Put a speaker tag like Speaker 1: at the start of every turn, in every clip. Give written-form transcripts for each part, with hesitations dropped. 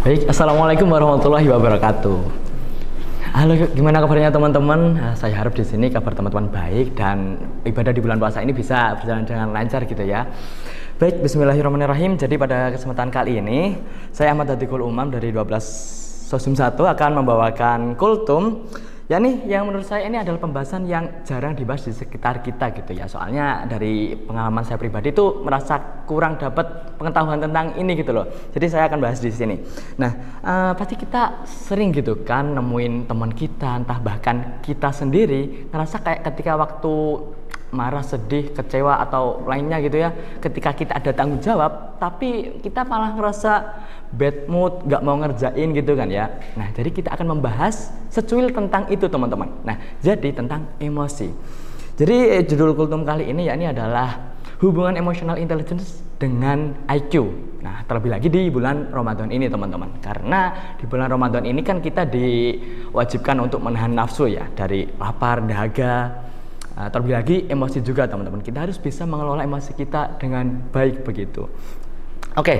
Speaker 1: Baik, Assalamualaikum warahmatullahi wabarakatuh. Halo, gimana kabarnya teman-teman? Saya harap di sini kabar teman-teman baik dan ibadah di bulan puasa ini bisa berjalan dengan lancar gitu ya. Baik, Bismillahirrahmanirrahim. Jadi pada kesempatan kali ini, saya Ahmad Atiqul Umam dari 12 Sosum 1 akan membawakan kultum. Ya nih, yang menurut saya ini adalah pembahasan yang jarang dibahas di sekitar kita gitu ya. Soalnya dari pengalaman saya pribadi itu merasa kurang dapat pengetahuan tentang ini gitu loh. Jadi saya akan bahas di sini. Nah, pasti kita sering gitu kan nemuin teman kita, entah bahkan kita sendiri ngerasa kayak ketika waktu marah, sedih, kecewa atau lainnya gitu ya, ketika kita ada tanggung jawab tapi kita malah ngerasa bad mood, gak mau ngerjain gitu kan ya. Nah, jadi kita akan membahas secuil tentang itu teman-teman. Nah, jadi tentang emosi. Jadi judul kultum kali ini yakni adalah hubungan emotional intelligence dengan IQ. Nah, terlebih lagi di bulan Ramadan ini teman-teman, karena di bulan Ramadan ini kan kita diwajibkan untuk menahan nafsu ya, dari lapar, dahaga. Terlebih lagi emosi juga teman-teman. Kita harus bisa mengelola emosi kita dengan baik begitu. Oke,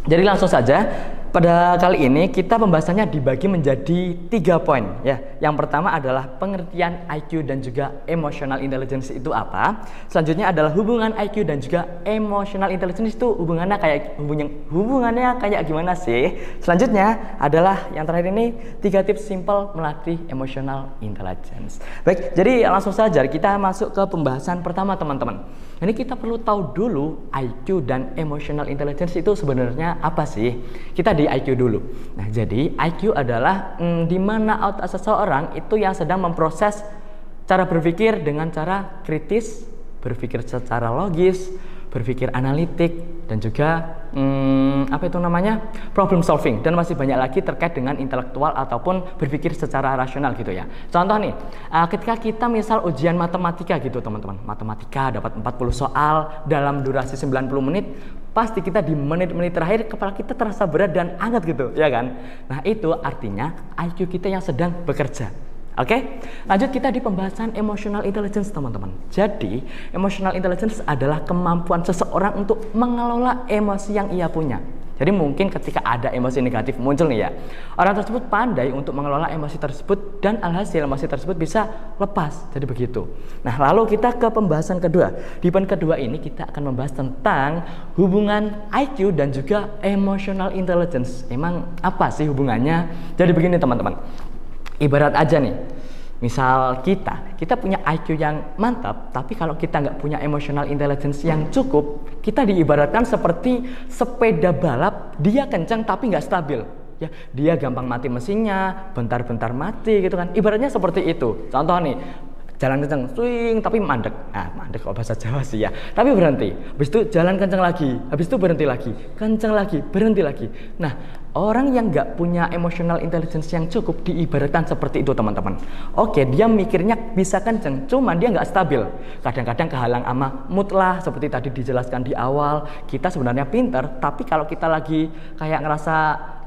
Speaker 1: jadi langsung saja pada kali ini kita pembahasannya dibagi menjadi 3 poin ya. Yang pertama adalah pengertian IQ dan juga emotional intelligence itu apa. Selanjutnya adalah hubungan IQ dan juga emotional intelligence itu hubungannya kayak gimana sih. Selanjutnya adalah yang terakhir ini 3 tips simple melatih emotional intelligence. Baik, jadi langsung saja kita masuk ke pembahasan pertama teman-teman. Ini kita perlu tahu dulu IQ dan emotional intelligence itu sebenarnya apa sih? Kita di IQ dulu. Nah, jadi IQ adalah di mana otak seseorang itu yang sedang memproses cara berpikir dengan cara kritis, berpikir secara logis, berpikir analitik, dan juga problem solving, dan masih banyak lagi terkait dengan intelektual ataupun berpikir secara rasional gitu ya. Contoh nih, ketika kita misal ujian matematika gitu teman-teman, matematika dapat 40 soal dalam durasi 90 menit, pasti kita di menit-menit terakhir kepala kita terasa berat dan hangat gitu ya kan. Nah, itu artinya IQ kita yang sedang bekerja. Oke, lanjut kita di pembahasan emotional intelligence teman-teman. Jadi, emotional intelligence adalah kemampuan seseorang untuk mengelola emosi yang ia punya. Jadi mungkin ketika ada emosi negatif muncul nih ya, orang tersebut pandai untuk mengelola emosi tersebut dan alhasil emosi tersebut bisa lepas. Jadi begitu. Nah, lalu kita ke pembahasan kedua. Di poin kedua ini kita akan membahas tentang hubungan IQ dan juga emotional intelligence. Emang apa sih hubungannya? Jadi begini teman-teman. Ibarat aja nih, misal kita punya IQ yang mantap, tapi kalau kita nggak punya emotional intelligence yang cukup, kita diibaratkan seperti sepeda balap, dia kencang tapi nggak stabil. Ya, dia gampang mati mesinnya, bentar-bentar mati gitu kan. Ibaratnya seperti itu. Contoh nih, jalan kencang, swing tapi mandek. Nah, mandek kok bahasa Jawa sih ya. Tapi berhenti. Habis itu jalan kencang lagi. Habis itu berhenti lagi. Kencang lagi, berhenti lagi. Nah, orang yang nggak punya emotional intelligence yang cukup diibaratkan seperti itu teman-teman. Oke, dia mikirnya bisa kenceng, cuman dia nggak stabil. Kadang-kadang kehalang sama mood lah, seperti tadi dijelaskan di awal. Kita sebenarnya pinter, tapi kalau kita lagi kayak ngerasa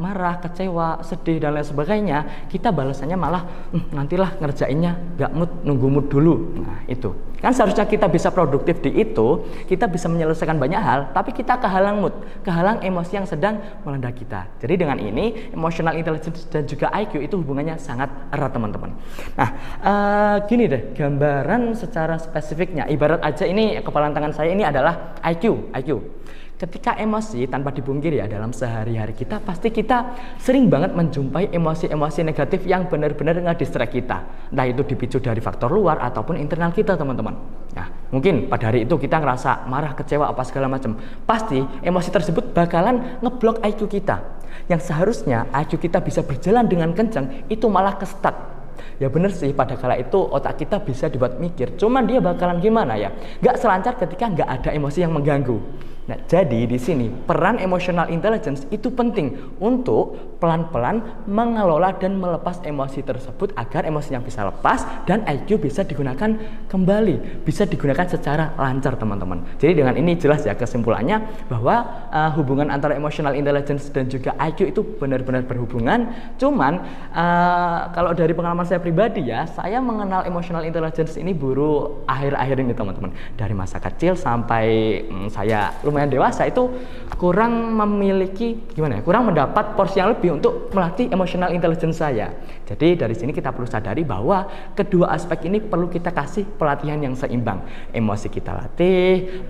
Speaker 1: marah, kecewa, sedih dan lain sebagainya, kita balasannya malah nantilah ngerjainnya, nggak mood, nunggu mood dulu. Nah, itu kan seharusnya kita bisa produktif di itu, kita bisa menyelesaikan banyak hal, tapi kita kehalang mood, kehalang emosi yang sedang melanda kita. Jadi dengan ini emotional intelligence dan juga IQ itu hubungannya sangat erat teman-teman. Nah, gini deh gambaran secara spesifiknya. Ibarat aja ini kepalan tangan saya ini adalah IQ. Ketika emosi, tanpa dipungkir ya, dalam sehari-hari kita pasti kita sering banget menjumpai emosi-emosi negatif yang benar-benar nge-distract kita. Entah itu dipicu dari faktor luar ataupun internal kita teman-teman. Nah, mungkin pada hari itu kita ngerasa marah, kecewa, apa segala macam. Pasti emosi tersebut bakalan ngeblok IQ kita. Yang seharusnya IQ kita bisa berjalan dengan kencang, itu malah ke-stuck. Ya bener sih, pada kala itu otak kita bisa dibuat mikir, cuman dia bakalan gimana ya, gak selancar ketika gak ada emosi yang mengganggu. Nah, jadi di sini peran emotional intelligence itu penting untuk pelan-pelan mengelola dan melepas emosi tersebut agar emosinya bisa lepas dan IQ bisa digunakan kembali, bisa digunakan secara lancar teman-teman. Jadi dengan ini jelas ya kesimpulannya bahwa hubungan antara emotional intelligence dan juga IQ itu benar-benar berhubungan. Cuman kalau dari pengalaman saya pribadi ya, saya mengenal emotional intelligence ini baru akhir-akhir ini teman-teman. Dari masa kecil sampai saya lumayan lumayan dewasa itu kurang memiliki kurang mendapat porsi yang lebih untuk melatih emotional intelligence saya. Jadi dari sini kita perlu sadari bahwa kedua aspek ini perlu kita kasih pelatihan yang seimbang. Emosi kita latih,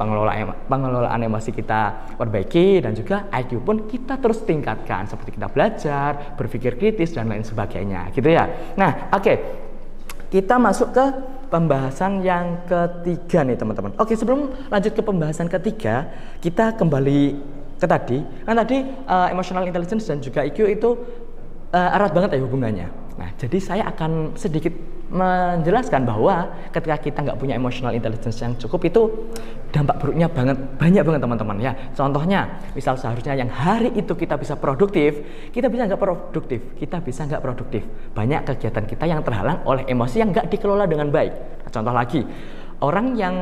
Speaker 1: pengelolaan emosi kita perbaiki, dan juga IQ pun kita terus tingkatkan seperti kita belajar, berpikir kritis dan lain sebagainya, gitu ya. Nah, oke. Kita masuk ke pembahasan yang ketiga nih teman-teman. Oke, sebelum lanjut ke pembahasan ketiga, kita kembali ke tadi. Kan tadi emotional intelligence dan juga IQ itu erat banget ya hubungannya. Nah, jadi saya akan sedikit menjelaskan bahwa ketika kita nggak punya emotional intelligence yang cukup itu dampak buruknya banyak banget teman-teman ya. Contohnya, misal seharusnya yang hari itu kita bisa produktif, kita bisa nggak produktif. Banyak kegiatan kita yang terhalang oleh emosi yang nggak dikelola dengan baik. Nah, contoh lagi, orang yang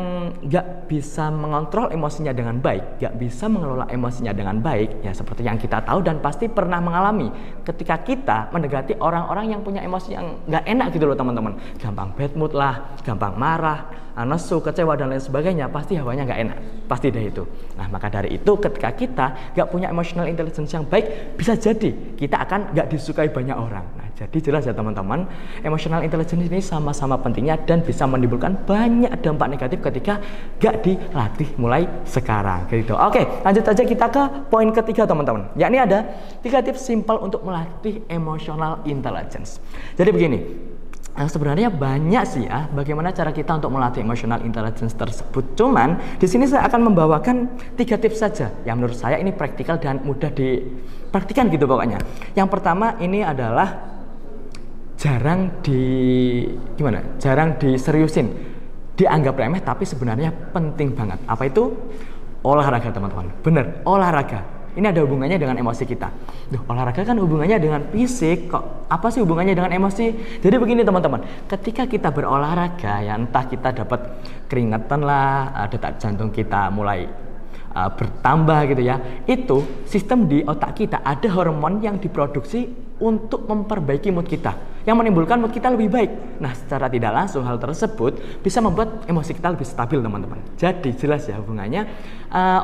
Speaker 1: nggak bisa mengontrol emosinya dengan baik, nggak bisa mengelola emosinya dengan baik, ya seperti yang kita tahu dan pasti pernah mengalami ketika kita mendekati orang-orang yang punya emosi yang nggak enak gitu loh teman-teman. Gampang bad mood lah, gampang marah, nesu, kecewa dan lain sebagainya, pasti hawanya nggak enak, pasti deh itu. Nah, maka dari itu ketika kita nggak punya emotional intelligence yang baik, bisa jadi kita akan nggak disukai banyak orang. Nah, jadi jelas ya teman-teman, emotional intelligence ini sama-sama pentingnya dan bisa menimbulkan banyak dampak negatif ketika nggak dilatih mulai sekarang gitu. Oke, lanjut aja kita ke poin ketiga teman-teman, yakni ada 3 tips simpel untuk melatih emotional intelligence. Jadi begini, sebenarnya banyak sih ya bagaimana cara kita untuk melatih emotional intelligence tersebut. Cuman di sini saya akan membawakan 3 tips saja yang menurut saya ini praktikal dan mudah dipraktikkan gitu pokoknya. Yang pertama ini adalah jarang diseriusin, dianggap remeh tapi sebenarnya penting banget. Apa itu? Olahraga teman-teman. Bener, olahraga. Ini ada hubungannya dengan emosi kita. Olahraga kan hubungannya dengan fisik, kok apa sih hubungannya dengan emosi? Jadi begini teman-teman, ketika kita berolahraga ya entah kita dapat keringetan lah, detak jantung kita mulai bertambah gitu ya, itu sistem di otak kita ada hormon yang diproduksi untuk memperbaiki mood kita, yang menimbulkan mood kita lebih baik. Nah, secara tidak langsung hal tersebut bisa membuat emosi kita lebih stabil teman-teman. Jadi jelas ya hubungannya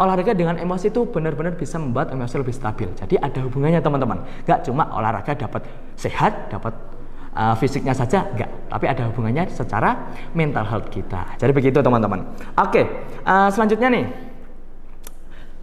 Speaker 1: olahraga dengan emosi itu benar-benar bisa membuat emosi lebih stabil. Jadi ada hubungannya teman-teman. Gak cuma olahraga dapat sehat, dapat fisiknya saja, enggak, tapi ada hubungannya secara mental health kita. Jadi begitu teman-teman. Oke, selanjutnya nih,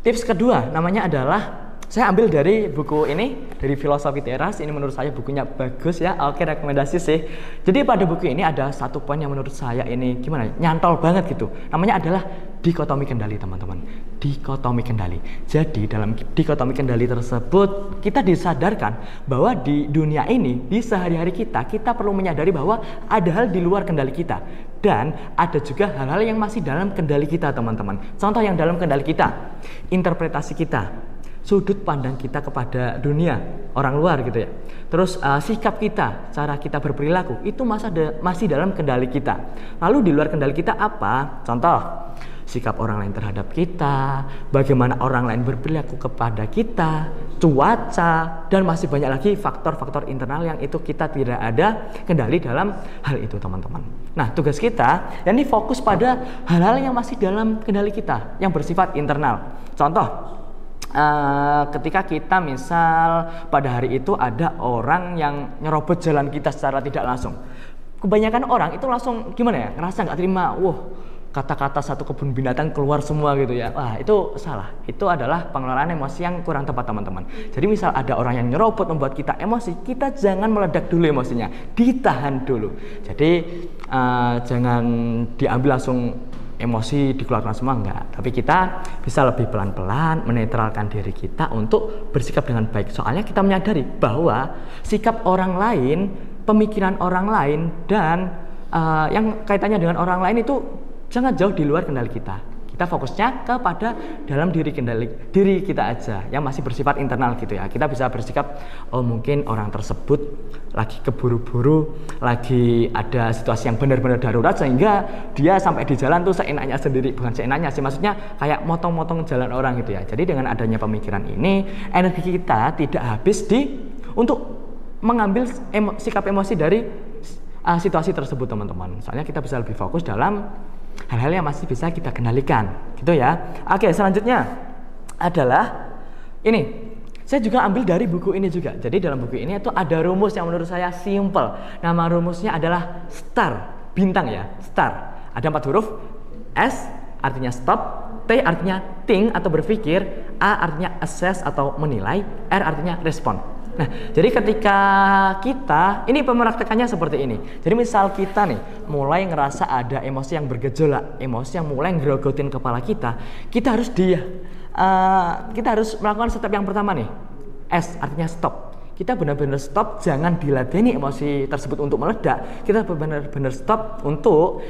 Speaker 1: tips kedua namanya adalah, saya ambil dari buku ini, dari Filosofi Teras. Ini menurut saya bukunya bagus ya. Oke, rekomendasi sih. Jadi pada buku ini ada satu poin yang menurut saya ini nyantol banget gitu. Namanya adalah dikotomi kendali teman-teman. Dikotomi kendali. Jadi dalam dikotomi kendali tersebut kita disadarkan bahwa di dunia ini, di sehari-hari kita perlu menyadari bahwa ada hal di luar kendali kita. Dan ada juga hal-hal yang masih dalam kendali kita teman-teman. Contoh yang dalam kendali kita, interpretasi kita, sudut pandang kita kepada dunia, orang luar gitu ya. Terus sikap kita, cara kita berperilaku itu masih dalam kendali kita. Lalu di luar kendali kita apa? Contoh, sikap orang lain terhadap kita, bagaimana orang lain berperilaku kepada kita, cuaca, dan masih banyak lagi faktor-faktor internal yang itu kita tidak ada kendali dalam hal itu teman-teman. Nah, tugas kita ini fokus pada hal-hal yang masih dalam kendali kita, yang bersifat internal. Contoh, ketika kita misal pada hari itu ada orang yang nyerobot jalan kita secara tidak langsung, kebanyakan orang itu langsung ngerasa nggak terima, kata-kata satu kebun binatang keluar semua gitu ya. Wah, itu salah. Itu adalah pengelolaan emosi yang kurang tepat teman-teman. Jadi misal ada orang yang nyerobot membuat kita emosi, kita jangan meledak dulu emosinya, ditahan dulu. Jadi jangan diambil langsung emosi dikeluarkan semua, enggak. Tapi kita bisa lebih pelan-pelan menetralkan diri kita untuk bersikap dengan baik. Soalnya kita menyadari bahwa sikap orang lain, pemikiran orang lain, dan yang kaitannya dengan orang lain itu sangat jauh di luar kendali kita. Kita fokusnya kepada dalam diri kita aja yang masih bersifat internal gitu ya. Kita bisa bersikap, mungkin orang tersebut lagi keburu-buru, lagi ada situasi yang benar-benar darurat sehingga dia sampai di jalan tuh seenaknya sendiri. Bukan seenaknya sih, maksudnya kayak motong-motong jalan orang gitu ya. Jadi dengan adanya pemikiran ini, energi kita tidak habis untuk mengambil sikap emosi dari situasi tersebut teman-teman. Soalnya kita bisa lebih fokus dalam hal-hal yang masih bisa kita kendalikan gitu ya. Oke, selanjutnya adalah ini. Saya juga ambil dari buku ini juga. Jadi dalam buku ini itu ada rumus yang menurut saya simple. Nama rumusnya adalah STAR, bintang ya, STAR. Ada 4 huruf. S artinya stop, T artinya think atau berpikir, A artinya assess atau menilai, R artinya respon. Nah, jadi ketika kita, ini pemraktekannya seperti ini. Jadi misal kita nih mulai ngerasa ada emosi yang bergejolak, emosi yang mulai ngerogotin kepala kita harus kita harus melakukan step yang pertama nih. S artinya stop. Kita benar-benar stop, jangan diladeni emosi tersebut untuk meledak. Kita benar-benar stop untuk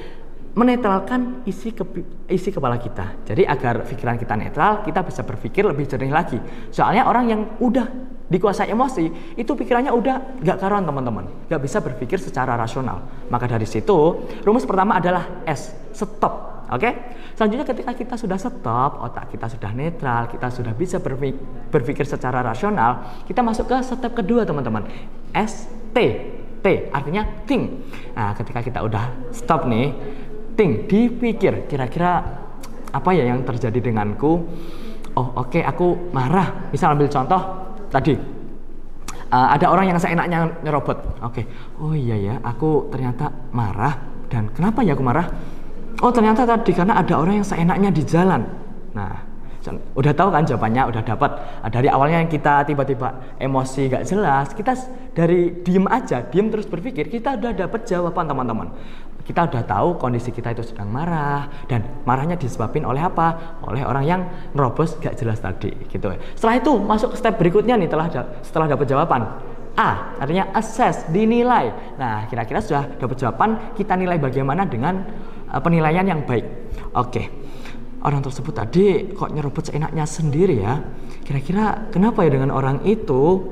Speaker 1: menetralkan isi kepala kita. Jadi agar pikiran kita netral, kita bisa berpikir lebih jernih lagi. Soalnya orang yang udah dikuasai emosi, itu pikirannya udah gak karuan teman-teman, gak bisa berpikir secara rasional. Maka dari situ, rumus pertama adalah S, stop. Oke? Selanjutnya ketika kita sudah stop, otak kita sudah netral, kita sudah bisa berpikir secara rasional, kita masuk ke step kedua teman-teman. S, T. T artinya think. Nah, ketika kita udah stop nih, think, dipikir, kira-kira apa ya yang terjadi denganku? Oh, oke, aku marah. Misal ambil contoh tadi, ada orang yang seenaknya nyerobot. Oke, oh iya ya, aku ternyata marah. Dan kenapa ya aku marah? Oh, ternyata tadi karena ada orang yang seenaknya di jalan. Nah, udah tahu kan jawabannya, udah dapat. Dari awalnya yang kita tiba-tiba emosi gak jelas, kita dari diem terus berpikir, kita udah dapat jawaban teman-teman. Kita udah tahu kondisi kita itu sedang marah, dan marahnya disebabkan oleh apa? Oleh orang yang nerobos gak jelas tadi, gitu. Setelah itu masuk ke step berikutnya nih, setelah dapat jawaban. A artinya assess, dinilai. Nah, kira-kira sudah dapat jawaban, kita nilai bagaimana dengan penilaian yang baik. Oke. Orang tersebut tadi kok nyerobot seenaknya sendiri ya. Kira-kira kenapa ya dengan orang itu?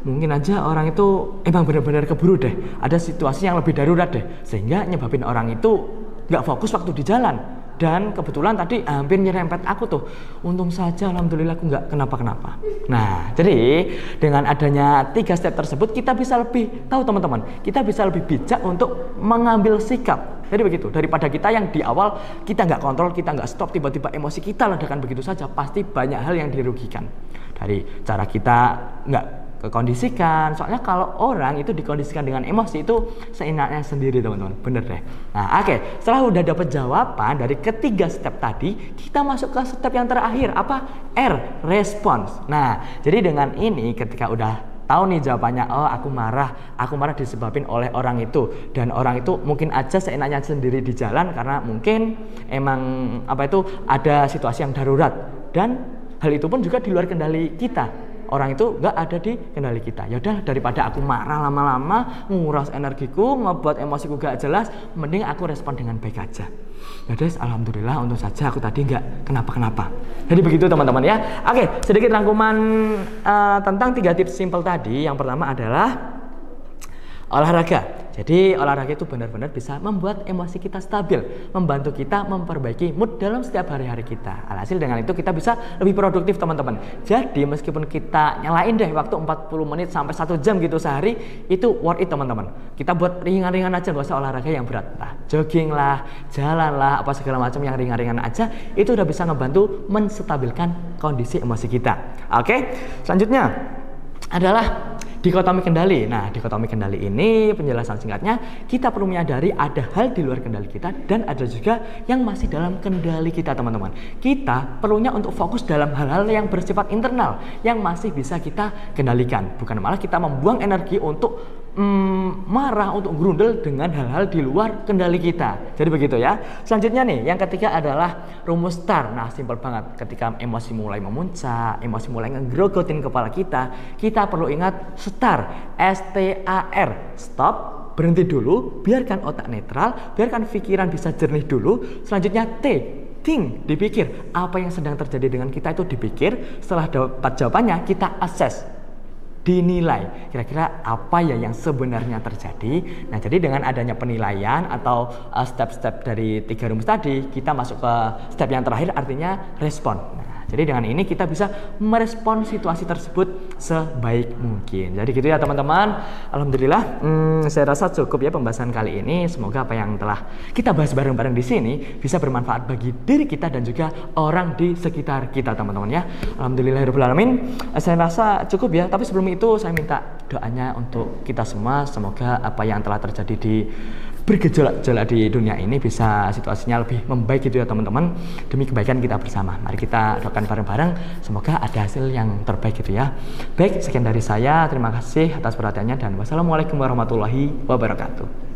Speaker 1: Mungkin aja orang itu emang benar-benar keburu deh. Ada situasi yang lebih darurat deh, sehingga nyebabin orang itu gak fokus waktu di jalan. Dan kebetulan tadi hampir nyerempet aku tuh. Untung saja alhamdulillah aku gak kenapa-kenapa. Nah, jadi dengan adanya 3 step tersebut, kita bisa lebih tahu teman-teman, kita bisa lebih bijak untuk mengambil sikap. Jadi begitu, daripada kita yang di awal kita nggak kontrol, kita nggak stop, tiba-tiba emosi kita ledakan begitu saja, pasti banyak hal yang dirugikan. Dari cara kita nggak kekondisikan, soalnya kalau orang itu dikondisikan dengan emosi itu seenaknya sendiri teman-teman, bener deh. Nah oke, setelah udah dapat jawaban dari ketiga step tadi, kita masuk ke step yang terakhir, apa? R, response. Nah, jadi dengan ini ketika udah tahu nih jawabannya, oh aku marah disebabkan oleh orang itu, dan orang itu mungkin aja seenaknya sendiri di jalan karena mungkin emang ada situasi yang darurat, dan hal itu pun juga di luar kendali kita. Orang itu nggak ada di kendali kita. Ya udah, daripada aku marah lama-lama, nguras energiku, ngebuat emosiku gak jelas, mending aku respon dengan baik aja. Ya guys, alhamdulillah untung saja aku tadi nggak kenapa-kenapa. Jadi begitu teman-teman ya. Oke, sedikit rangkuman tentang 3 tips simple tadi. Yang pertama adalah olahraga. Jadi olahraga itu benar-benar bisa membuat emosi kita stabil, membantu kita memperbaiki mood dalam setiap hari-hari kita. Alhasil dengan itu kita bisa lebih produktif teman-teman. Jadi meskipun kita nyalain deh waktu 40 menit sampai 1 jam gitu sehari, itu worth it teman-teman. Kita buat ringan-ringan aja, gak usah olahraga yang berat. Nah, jogging lah, jalan lah, apa segala macam yang ringan-ringan aja, itu udah bisa ngebantu menstabilkan kondisi emosi kita. Oke, selanjutnya adalah dikotomi kendali. Nah, dikotomi kendali ini penjelasan singkatnya, kita perlu menyadari ada hal di luar kendali kita dan ada juga yang masih dalam kendali kita teman-teman. Kita perlunya untuk fokus dalam hal-hal yang bersifat internal, yang masih bisa kita kendalikan. Bukan malah kita membuang energi untuk marah, untuk gerundel dengan hal-hal di luar kendali kita. Jadi begitu ya. Selanjutnya nih, yang ketiga adalah rumus STAR. Nah, simpel banget. Ketika emosi mulai memuncak, emosi mulai ngegrogotin kepala kita perlu ingat STAR, S-T-A-R, stop, berhenti dulu, biarkan otak netral, biarkan pikiran bisa jernih dulu. Selanjutnya T, think, dipikir. Apa yang sedang terjadi dengan kita itu dipikir. Setelah dapat jawabannya, kita assess, dinilai, kira-kira apa ya yang sebenarnya terjadi. Nah, jadi dengan adanya penilaian atau step-step dari 3 rumus tadi, kita masuk ke step yang terakhir, artinya respon. Nah, Jadi dengan ini kita bisa merespon situasi tersebut sebaik mungkin. Jadi gitu ya teman-teman. Alhamdulillah, saya rasa cukup ya pembahasan kali ini. Semoga apa yang telah kita bahas bareng-bareng di sini bisa bermanfaat bagi diri kita dan juga orang di sekitar kita teman-teman ya. Alhamdulillahirobbilalamin. Saya rasa cukup ya. Tapi sebelum itu saya minta doanya untuk kita semua. Semoga apa yang telah terjadi di bergejolak-gejolak di dunia ini bisa situasinya lebih membaik gitu ya teman-teman, demi kebaikan kita bersama. Mari kita doakan bareng-bareng, semoga ada hasil yang terbaik gitu ya. Baik, sekian dari saya, terima kasih atas perhatiannya dan wassalamualaikum warahmatullahi wabarakatuh.